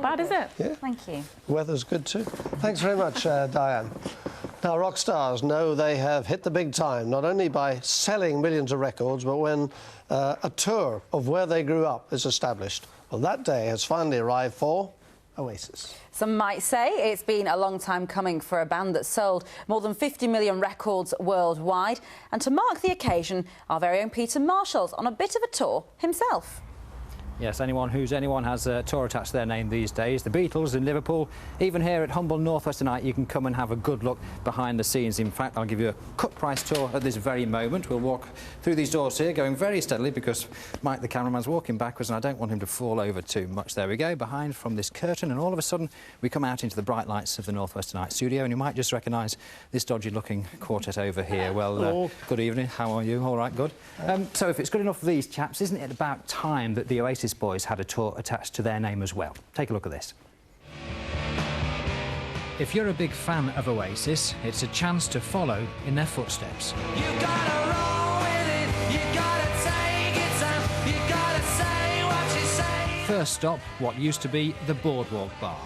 bad, is it? Yeah. Thank you. Weather's good too. Thanks very much, Diane. Now, rock stars know they have hit the big time, not only by selling millions of records, but when a tour of where they grew up is established. Well, that day has finally arrived for Oasis. Some might say it's been a long time coming for a band that sold more than 50 million records worldwide. And to mark the occasion, our very own Peter Marshall's on a bit of a tour himself. Yes, anyone who's anyone has a tour attached to their name these days. The Beatles in Liverpool. Even here at humble Northwest tonight, you can come and have a good look behind the scenes. In fact, I'll give you a cut-price tour at this very moment. We'll walk through these doors here, going very steadily because Mike, the cameraman's walking backwards and I don't want him to fall over too much. There we go, behind from this curtain, and all of a sudden we come out into the bright lights of the Northwest Tonight studio, and you might just recognise this dodgy-looking quartet over here. Well, good evening. How are you? All right, good. So if it's good enough for these chaps, isn't it about time that the Oasis boys had a tour attached to their name as well? Take a look at this. If you're a big fan of Oasis, it's a chance to follow in their footsteps. You gotta roll with it, you gotta take it time, you gotta say what you say. First stop, what used to be the Boardwalk Bar.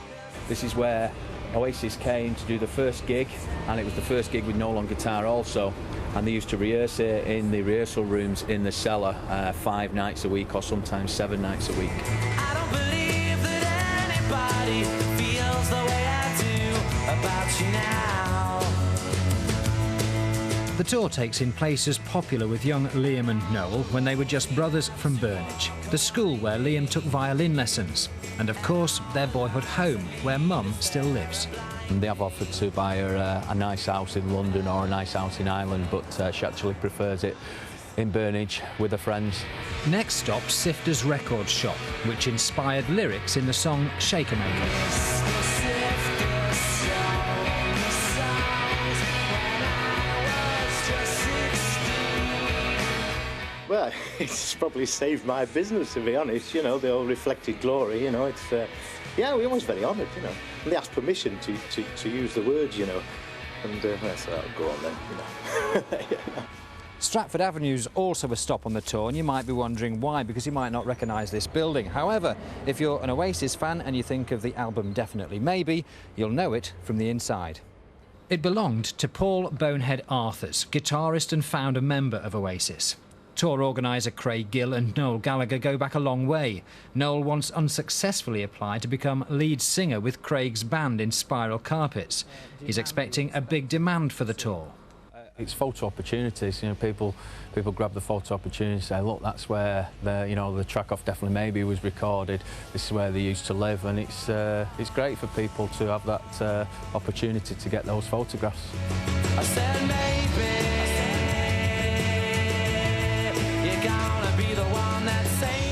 This is where Oasis came to do the first gig, and it was the first gig with Noel on guitar also. And they used to rehearse here in the rehearsal rooms in the cellar 5 nights a week, or sometimes 7 nights a week. I don't believe that anybody feels the way I do about you now. The tour takes in places popular with young Liam and Noel when they were just brothers from Burnage, the school where Liam took violin lessons, and of course their boyhood home where Mum still lives. They have offered to buy her a nice house in London or a nice house in Ireland, but she actually prefers it in Burnage with her friends. Next stop, Sifter's Record Shop, which inspired lyrics in the song Shaker Maker. Well, it's probably saved my business, to be honest, you know, the old reflected glory, you know, it's... yeah, we're always very honoured, you know. And they asked permission to use the words, you know. And I said, oh, go on then, you know. Yeah. Stratford Avenue's also a stop on the tour, and you might be wondering why, because you might not recognise this building. However, if you're an Oasis fan and you think of the album Definitely Maybe, you'll know it from the inside. It belonged to Paul Bonehead Arthurs, guitarist and founder member of Oasis. Tour organiser Craig Gill and Noel Gallagher go back a long way. Noel once unsuccessfully applied to become lead singer with Craig's band in Spiral Carpets. He's expecting a big demand for the tour. It's photo opportunities, you know, people grab the photo opportunity and say, look, that's where the track off Definitely Maybe was recorded, this is where they used to live, and it's great for people to have that opportunity to get those photographs. I said maybe.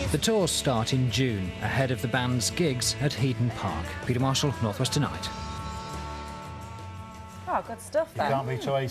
The tours start in June, ahead of the band's gigs at Heaton Park. Peter Marshall, Northwest Tonight. Oh, good stuff then. Can't be too